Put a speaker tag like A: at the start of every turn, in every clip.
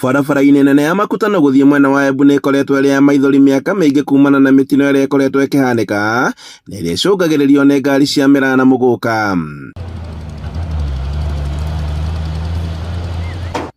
A: Barabara-inĩ nene ya makutano gũthiĩ mwena wa Embu nĩ ĩkoretwo ĩrĩ ya maithori mĩaka mĩingĩ kumana na mĩtino ĩrĩa ĩkoretwo ĩkĩhanĩka na ĩrĩa ĩcũngagĩrĩrio nĩ ngari cia mĩraa na mũgũka.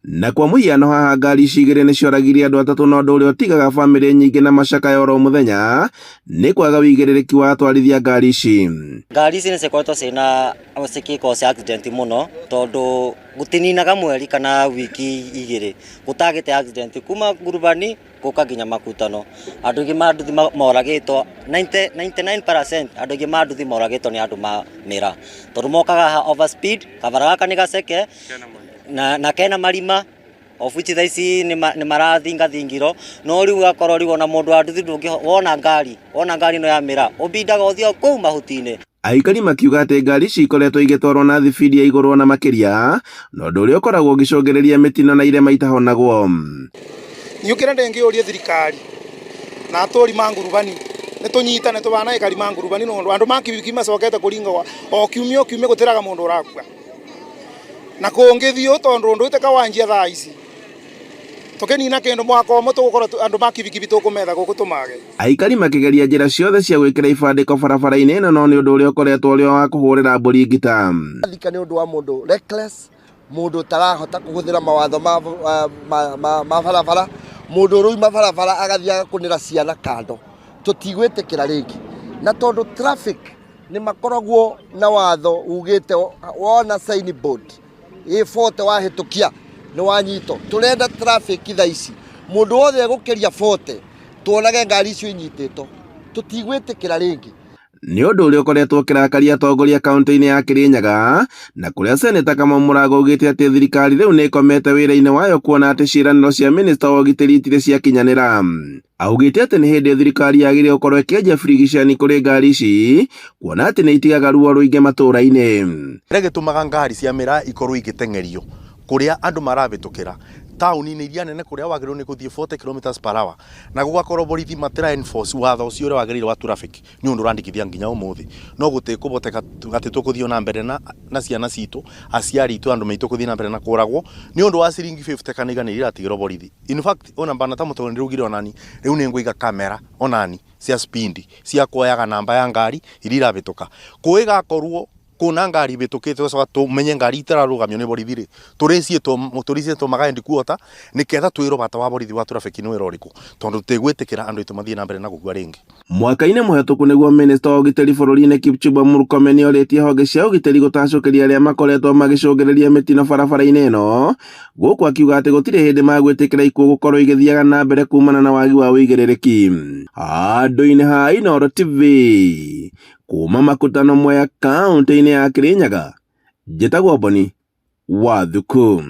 A: Na kwa mũhiano haha ngari ici igĩrĩ nĩ cioragirie andũ atatũ na ũndũ ũrĩa ũtigaga bamĩrĩ nyingĩ na macakaya oro mũthenya nĩ kwaga wĩigĩrĩrĩki wa atwarithia ngari ici.
B: Ngari ici nĩ cikoretwo ciĩna cikĩko cia accident mũno tondũ gũtininaga mweri kana wiki igĩrĩ gũtagĩte accident kuma Ngurubani gũka nginya makutano. Andũ aingĩ manduthi moragĩtwo 99% andũ aingĩ manduthi moragĩtwo nĩ andũ ma mĩraa tondũ mokaga haha overspeed, kabara gaka nĩ gaceke na kena marima ofici thaa ici nĩ marathingathingiro no rĩu gakorwo rĩu ona mũndũ wa nduthi wona ngari no ya mĩraa ũbindaga ũthiĩ kũu mahuti-inĩ.
A: Aikari makiuga atĩ ngari ici ikoretwo igĩtwarwo na thibidi ya igũrũ na makĩria na ũndũ ũrĩa ũkoragwo ũgĩcũngĩrĩria mĩtino na irema itahonagwo.
C: Niĩ ũkĩra ndĩngĩũria thirikari na atũri ma Ngurubani nĩ tũnyitane tũbana aikari ma Ngurubani no andũ ma kibiki macokete kũringa o kiumia gũtĩraga mũndũ ũrakua na kũngĩthiĩ tondũ ũndũ ũteka wanjia thaa ici tũkĩnina kĩndũ mwaka ũmwe tũgũkorwo andũ ma kibikibi tũkũmetha gũkũ tũmage.
A: Aikari makĩgeria njĩra ciothe cia gwĩkĩra ibandĩko barabara-inĩ ĩno no nĩ ũndũ ũrĩa ũkoretwo ũrĩ wa kũhũrĩra mbũri ngita.
D: Thika nĩ ũndũ wa mũndũ reckless, mũndũ ũtarahota kũhũthĩra mawatho ma barabara, mũndũ ũrũima barabara agathiĩ agakũnĩra ciana kando. Tũtigwĩtĩkĩra rĩngĩ na tondũ traffic nĩ makoragwo na watho ugĩte wona signboard ĩ40 wahĩtũkia nĩ wanyito. Tũrenda traffic thaa ici mũndũ wothe egũkĩria 40 tuonage ngari icio inyitĩtwo, tũtigwĩtĩkĩra rĩngĩ.
A: Nĩ ũndũ ũrĩa ũkoretwo ũkĩrakaria atongoria kaunti-inĩ ya Kĩrĩnyaga na kũrĩa seneta Kamau Mũrango augĩte atĩ thirikari rĩu nĩ ĩkomete wĩra-inĩ wayo kuona atĩ ciĩranĩro cia minista wa ũgitĩri itirĩ ciakinyanĩra. Augĩte atĩ nĩ hĩndĩ thirikari yagĩrĩire gũkorwo ĩkĩenja birigicani kũrĩ ngari ici kuona atĩ nĩ itigaga ruo rũingĩ matũũra-inĩ.
E: Kĩrĩa gĩtũmaga ngari cia mĩraa ikorwo igĩteng'erio kũrĩa andũ marabĩtũkĩra taũni-inĩ iria nene kũrĩa wagĩrĩirwo nĩ gũthiĩ 40 km/h na gũgakorwo borithi matira enforce watho ũcio ũrĩa wagĩrĩire wa traffic nĩ ũndũ ũrandĩkithia nginya ũmũthĩ. No gũtĩkũboteka atĩ tũkũthiĩ na mbere na ciana citũ, aciari itũ, andũ maitũ kũthiĩ na mbere na kũragwo nĩ ũndũ wa ciringi 50 kana igana iria iratigĩrwo borithi. In fact ona mbana ta mũtongoria nĩ rugire onani rĩu nĩ ngũiga kamera onani cia speed cia kuoyaga namba ya ngari iria irabĩtũka kũĩgakorwo kuna ngari bĩtũkĩte gũcoka tũmenye ngari itararũgamio nĩ borithi rĩ tũrĩcie tũmagaendi kuota nĩketha twĩrwo bata wa borithi wa traffic nĩ wĩra ũrĩkũ tondũ tũtigwĩtĩkĩra andũ aitũ mathiĩ na mbere na gũkua rĩngĩ.
A: Mwaka-inĩ mũhetũku nĩguo minista wa ũgitĩri bũrũri-inĩ Kipchumba Murkomen nĩ orĩtie honge cia ũgitĩri gũtacũkĩria arĩa makoretwo magĩcũngĩrĩria mĩtino barabara-inĩ ĩno, gũkũ akiuga atĩ gũtirĩ hĩndĩ magwĩtĩkĩra ikuũ gũkorwo igĩthiaga na mbere kumana na wagi wa wĩigĩrĩrĩki. Handũ-inĩ ha Inooro TV kuma makutano Mwea kaunti-inĩ ya Kĩrĩnyaga, njĩtagwo Boni Wathuku.